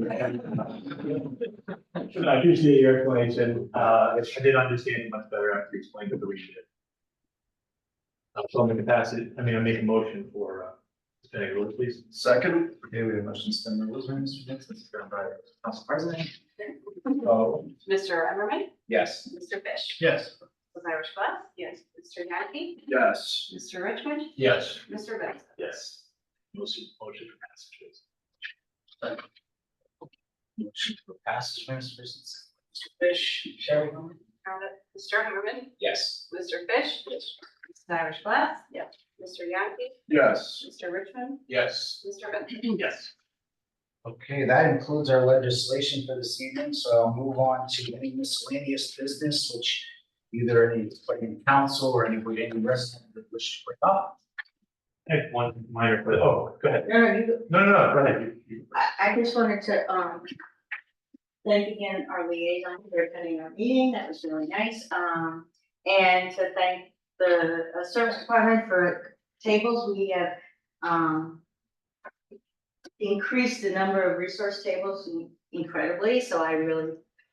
I appreciate your explanation. I did understand it much better after you explained it the way you did. So I'm going to pass it, I make a motion for suspending rules, please. Second. Okay, we have a motion to suspend the rules by Mr. Vincent, seconded by Council President. Oh, Mr. Emmerman, yes. Mr. Fish. Yes. Ms. Irish Glass, yes. Mr. Yankee, Yes. Mr. Richmond, Yes. Mr. Vincent. Yes. Motion for passage, please. Motion for passage by Mr. Vincent, Mr. Fish, Sherry. Mr. Emmerman, Yes. Mr. Fish. Yes. Ms. Irish Glass, yes. Mr. Yankee, Yes. Mr. Richmond, Yes. Mr. Vincent. Yes. Okay, that includes our legislation for this evening, so I'll move on to any miscellaneous business, which either anybody in council or any resident that wish to bring up. I have one minor, but, go ahead. No, No, go ahead. I just wanted to, thank again our liaison for attending our meeting. That was really nice. And to thank the service department for tables. We have, increased the number of resource tables incredibly, so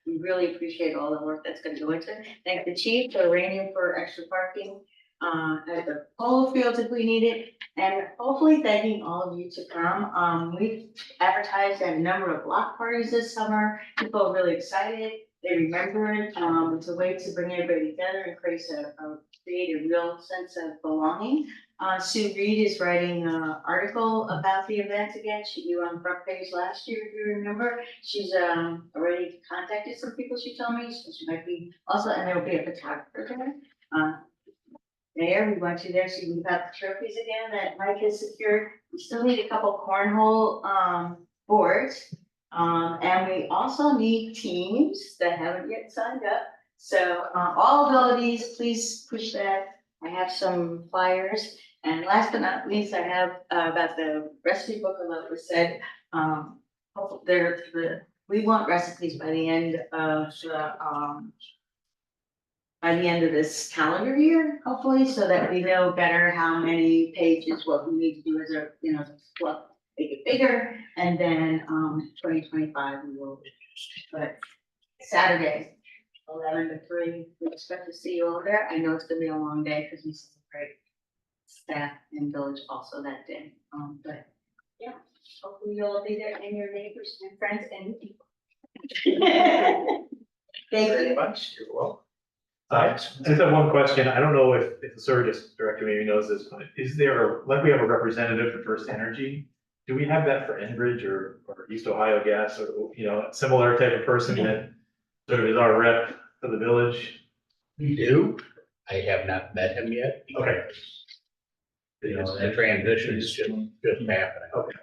we really appreciate all the work that's gonna go into it. Thank the chief for arranging for extra parking at the polo fields if we need it, and hopefully thanking all of you to come. We've advertised at a number of block parties this summer. People are really excited. They remember it. It's a way to bring everybody together and create a real sense of belonging. Sue Reed is writing an article about the event again. You were on the front page last year, if you remember. She's already contacted some people, she told me, so she might be also, and there will be a photographer there. Mayor, we want you there, so you can have the trophies again that Mike has secured. We still need a couple cornhole boards. And we also need teams that haven't yet signed up. So all abilities, please push that. I have some flyers. And last but not least, I have about the recipe book, like we said, we want recipes by the end of this calendar year, hopefully, so that we know better how many pages, what we need to do as a, make it bigger. And then 2025, we will, but Saturday, 11 to 3, we expect to see you all there. I know it's gonna be a long day because we celebrate staff and village also that day. But yeah, hopefully you'll all be there, and your neighbors and friends and people. Thank you very much. You're welcome. I just have one question. I don't know if the service director maybe knows this, but is there, like we have a representative for First Energy? Do we have that for Enbridge or East Ohio Gas or, similar type of person that sort of is our rep for the village? We do. I have not met him yet. Okay. The transition is just happening. Okay.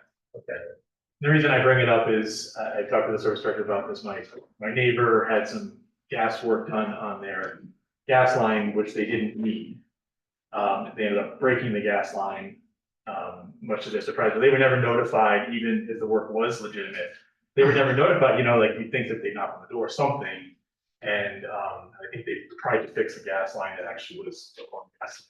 The reason I bring it up is I talked to the service director about this. My neighbor had some gas work done on their gas line, which they didn't need. They ended up breaking the gas line, much to their surprise, but they were never notified, even if the work was legitimate. They were never notified, like you'd think that they knock on the door or something. And I think they tried to fix the gas line that actually was the wrong gas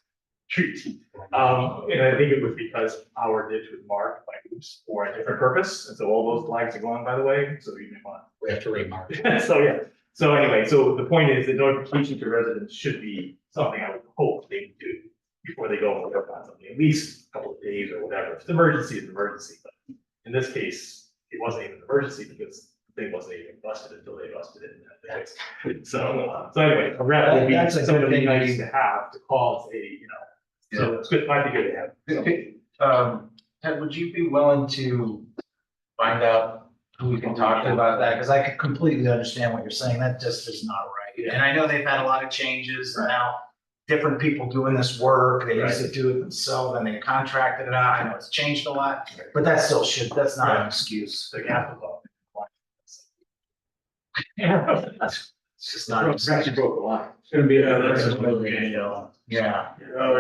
street. And I think it was because our ditch was marked by oops for a different purpose. And so all those flags are gone, by the way, so you may want. We have to remark. So yeah, So anyway, so the point is that notification to residents should be something I would hope they do before they go and work on something, at least a couple of days or whatever. If it's emergency, it's emergency, but in this case, it wasn't even an emergency because the thing wasn't even busted until they busted it. And had to fix it. So anyway, a rep would be That's a good somebody thing nice you- to have to call and say, you know, so it's good, might be good to have. Ted, would you be willing to find out who we can talk to about that? Because I could completely understand what you're saying. That just is not right. And I know they've had a lot of changes and now different people doing this work. They used to do it themselves and they contracted it out. I know it's changed a lot, but that still should, that's not an excuse. The capital. It's just not. an excuse. broke the line. It's gonna be Yeah. Oh,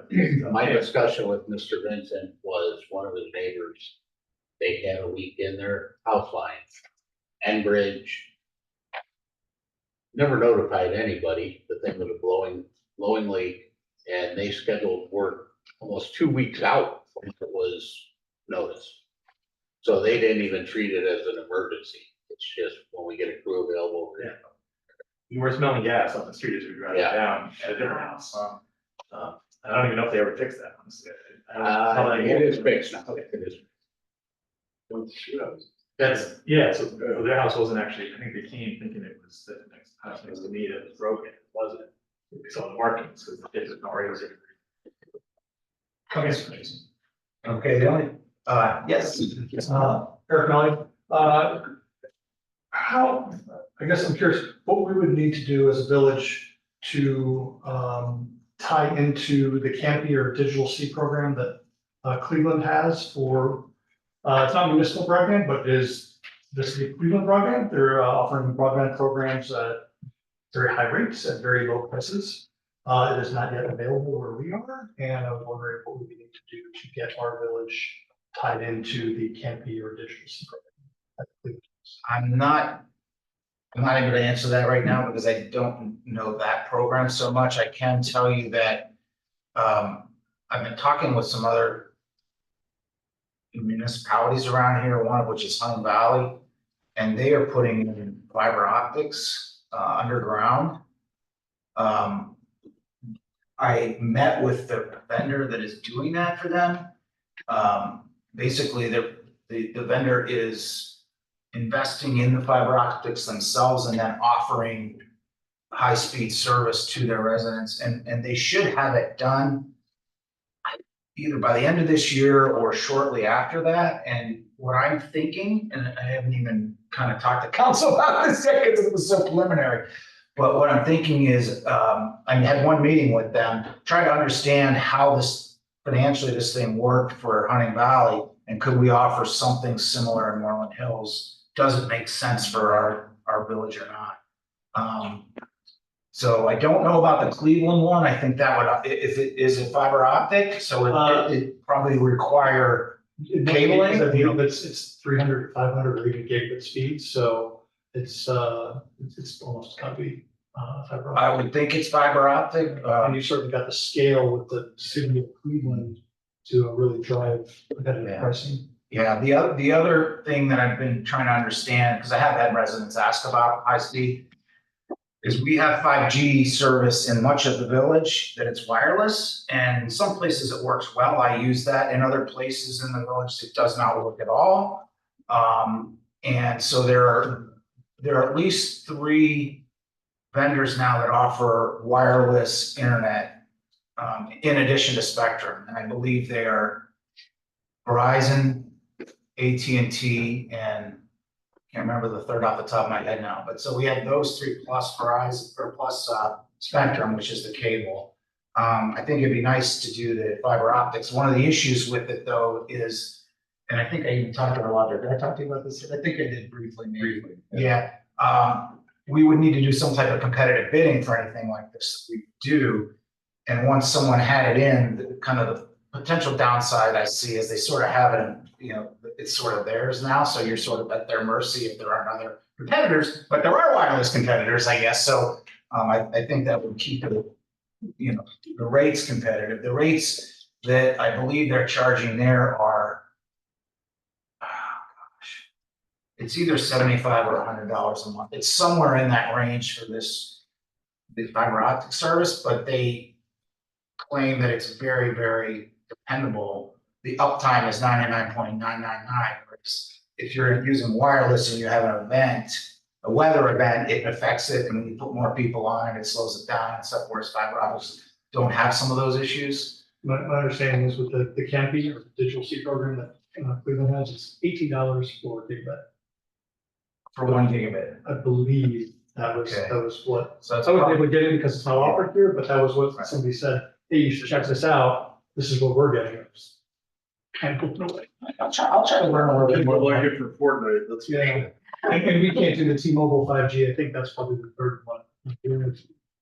yeah. My discussion with Mr. Vincent was one of his neighbors, they had a leak in their house lines, Enbridge. Never notified anybody, the thing was a blowing leak, and they scheduled work almost 2 weeks out from it was noticed. So they didn't even treat it as an emergency, it's just when we get a crew available. We were smelling gas on the street as we were driving Yeah. down at a different house. I don't even know if they ever fixed that, honestly. I don't know. It is fixed now, it is. That's, yeah, so their house wasn't actually, I think they came thinking it was the next house next to me that was broken, it wasn't. We saw the markings, because the kids are already. Okay, the only, yes. Eric Melly, how, I guess I'm curious, what we would need to do as a village to tie into the Canopy or Digital C program that Cleveland has for, it's not municipal broadband, but is the city of Cleveland broadband. They're offering broadband programs at very high rates at very low prices. It is not yet available where we are, and I was wondering what we need to do to get our village tied into the Canopy or Digital C program. I'm not able to answer that right now because I don't know that program so much. I can tell you that I've been talking with some other municipalities around here, one of which is Hunting Valley, and they are putting in fiber optics underground. I met with the vendor that is doing that for them. Basically, the vendor is investing in the fiber optics themselves and then offering high-speed service to their residents, and they should have it done either by the end of this year or shortly after that. And what I'm thinking, and I haven't even kind of talked to council about this yet because it was so preliminary, but what I'm thinking is, I had one meeting with them, trying to understand how this financially this thing worked for Hunting Valley, and could we offer something similar in Moreland Hills? Does it make sense for our village or not? So I don't know about the Cleveland one. I think that would, if it is a fiber optic, so it probably require cabling. I believe it's 300, 500 or even gigabit speed, so it's almost gotta be fiber optic. I would think it's fiber optic. And you certainly got the scale with the city of Cleveland to really drive competitive pricing. Yeah, the other thing that I've been trying to understand, because I have had residents ask about high speed, is we have 5G service in much of the village that it's wireless, and in some places it works well. I use that. In other places in the village, it does not work at all. And so there are at least 3 vendors now that offer wireless internet in addition to Spectrum, and I believe they are Verizon, AT&T, and can't remember the third off the top of my head now, but so we have those 3 plus Verizon or plus Spectrum, which is the cable. I think it'd be nice to do the fiber optics. One of the issues with it though is, and I think I even talked to her a lot. Did I talk to you about this? I think I did briefly, maybe. Yeah. We would need to do some type of competitive bidding for anything like this. We do. And once someone had it in, kind of the potential downside I see is they sort of have it in, it's sort of theirs now. So you're sort of at their mercy if there aren't other competitors, but there are wireless competitors, I guess. So I think that would keep it, the rates competitive. The rates that I believe they're charging there are, it's either $75 or $100 a month. It's somewhere in that range for the fiber optic service, but they claim that it's very, very dependable. The uptime is 99.999. Whereas if you're using wireless and you have an event, a weather event, it affects it, and when you put more people on it, it slows it down and stuff, whereas fiber optics don't have some of those issues. My understanding is with the Campy or digital C program that Cleveland has, it's $18 for a gigabit. For 1 gigabit. I believe that was, Okay. that was what, So that's I wasn't able to get it because it's not offered here, but that was what Right. somebody said, hey, you should check this out. This is what we're getting. It was kind of cool. I'll try to learn a little bit People more. like it for Fortnite, that's. Yeah. And we can't do the T-Mobile 5G. I think that's probably the third one.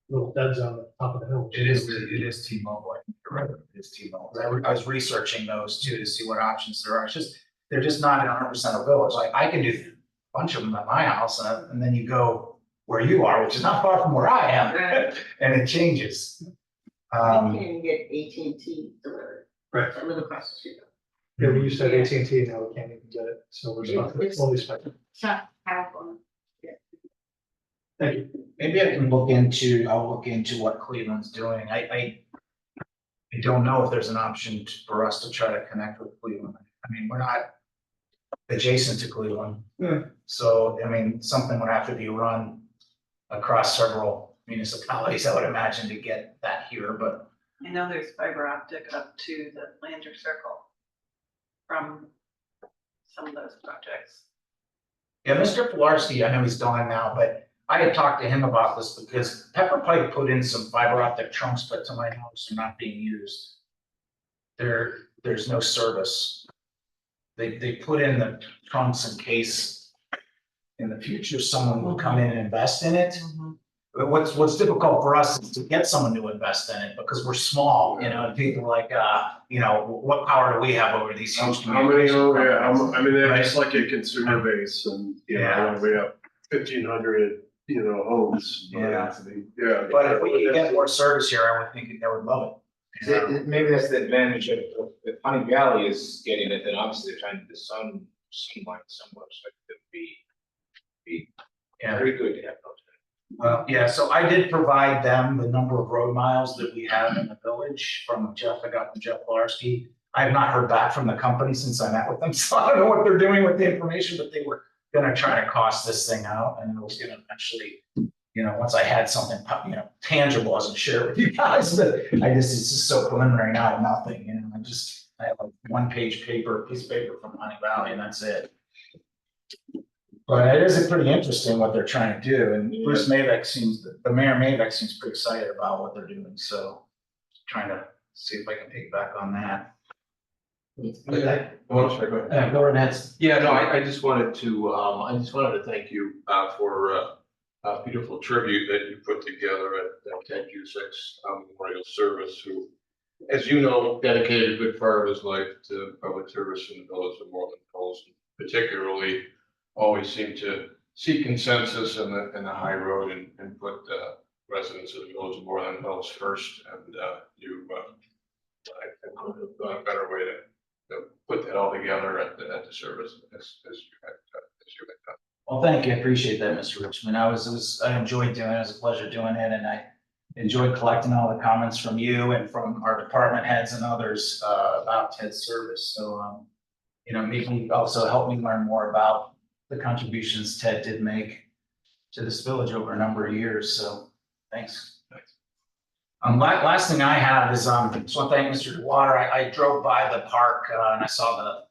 Little dead zone at the top of the hill. It is T-Mobile. I think you're right. It is T-Mobile. I was researching those too to see what options there are. It's just, they're just not in 100% of village. Like I can do a bunch of them at my house and then you go where you are, which is not far from where I am. Right. And it changes. We can't even get AT&T delivered. Right. I live across the street. Yeah, we used to have AT&T, now we can't even get it. So we're stuck with all these spectrum. It's not powerful. Thank you. Maybe I'll look into what Cleveland's doing. I don't know if there's an option for us to try to connect with Cleveland. I mean, we're not adjacent to Cleveland. So, I mean, something would have to be run across several municipalities, I would imagine, to get that here, but I know there's fiber optic up to the Lander Circle from some of those projects. yeah, Mr. Pilarski, I know he's gone now, but I had talked to him about this because Pepper Pike put in some fiber optic trunks, but to my knowledge, they're not being used. There's no service. They put in the trunks in case in the future someone will come in and invest in it. But what's difficult for us is to get someone to invest in it because we're small, and people are like, what power do we have over these huge? How many, I mean, they're Right. just like a consumer base and, Yeah. we have 1,500, homes. Yeah. Yeah. But if we could get more service here, I would think they would love it. Maybe that's the advantage of, if Honey Valley is getting it, then obviously they're trying to get sunlight somewhere, so it could be Yeah. very good to have those. Well, yeah, so I did provide them the number of road miles that we have in the village from Jeff. I got from Jeff Pilarski. I have not heard back from the company since I met with them, so I don't know what they're doing with the information, but they were gonna try to cost this thing out, and I was gonna eventually, once I had something, tangible, I was gonna share it with you guys, but it's just so preliminary now, I have nothing, I have a piece of paper from Honey Valley, and that's it. But it is pretty interesting what they're trying to do, and Bruce Maveck the mayor Maveck seems pretty excited about what they're doing, so trying to see if I can piggyback on that. Oh, sorry, go ahead. Go ahead. Yeah, no, I just wanted to thank you for a beautiful tribute that you put together at 10Q6 Memorial Service, who, as you know, dedicated a good part of his life to public service in the village of Moreland Hills, and particularly always seemed to seek consensus in the high road and put residents of the village of Moreland Hills first. And you, I think, would have done a better way to put that all together at the service as you had done. Well, thank you. I appreciate that, Mr. Richmond. I enjoyed doing it. It was a pleasure doing it, and I enjoyed collecting all the comments from you and from our department heads and others about Ted's service. So, maybe also help me learn more about the contributions Ted did make to this village over a number of years. So, thanks. Last thing I have is, just want to thank Mr. DeWater. I drove by the park and I saw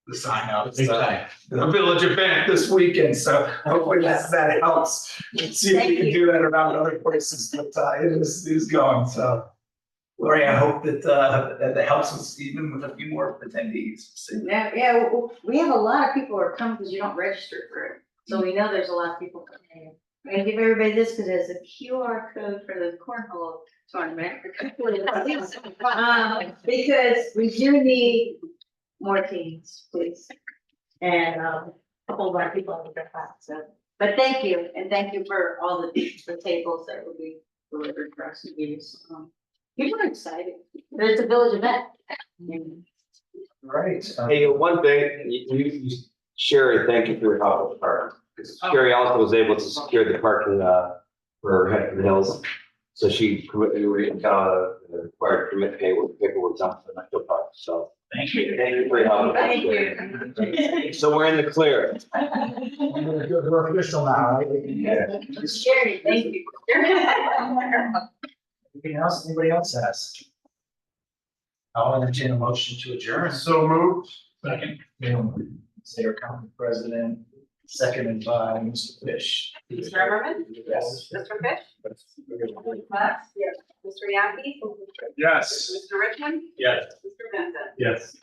the sign up. It's the village event this weekend, so hopefully that helps. See if we can do that around other places, but it is going, so. Lori, I hope that helps us even with a few more attendees. Yeah, we have a lot of people who are coming because you don't register for it. So we know there's a lot of people coming in. I'm gonna give everybody this because there's a QR code for the cornhole tournament. Because we do need more teams, please. And a couple of our people in the class, so. But thank you, and thank you for all the tables that will be delivered for us to use. People are excited. It's a village event. Right. Hey, one thing, you Sherry, thank you for your help with the park. Because Sherry also was able to secure the parking, for Headford Hills. So she committed, required commit pay with paperwork done for the Metro Park, so. Thank you. Thank you for your help. Thank you. So we're in the clear. We're official now, right? Yeah. Sherry, thank you. Anything else, anybody else has? I'll entertain a motion to adjourn. So moved. Second. Sarah County President, seconded by Mr. Fish. Mr. Everman? Yes. Mr. Fish? Mrs. Glass? Yes. Mr. Yaki? Yes. Mr. Richmond? Yes. Mr. Vincent? Yes.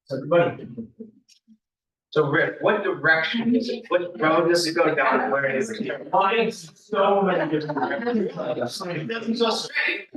So everybody. So Rick, what direction is it? What road does it go down? Where is it? So many different. It doesn't go straight.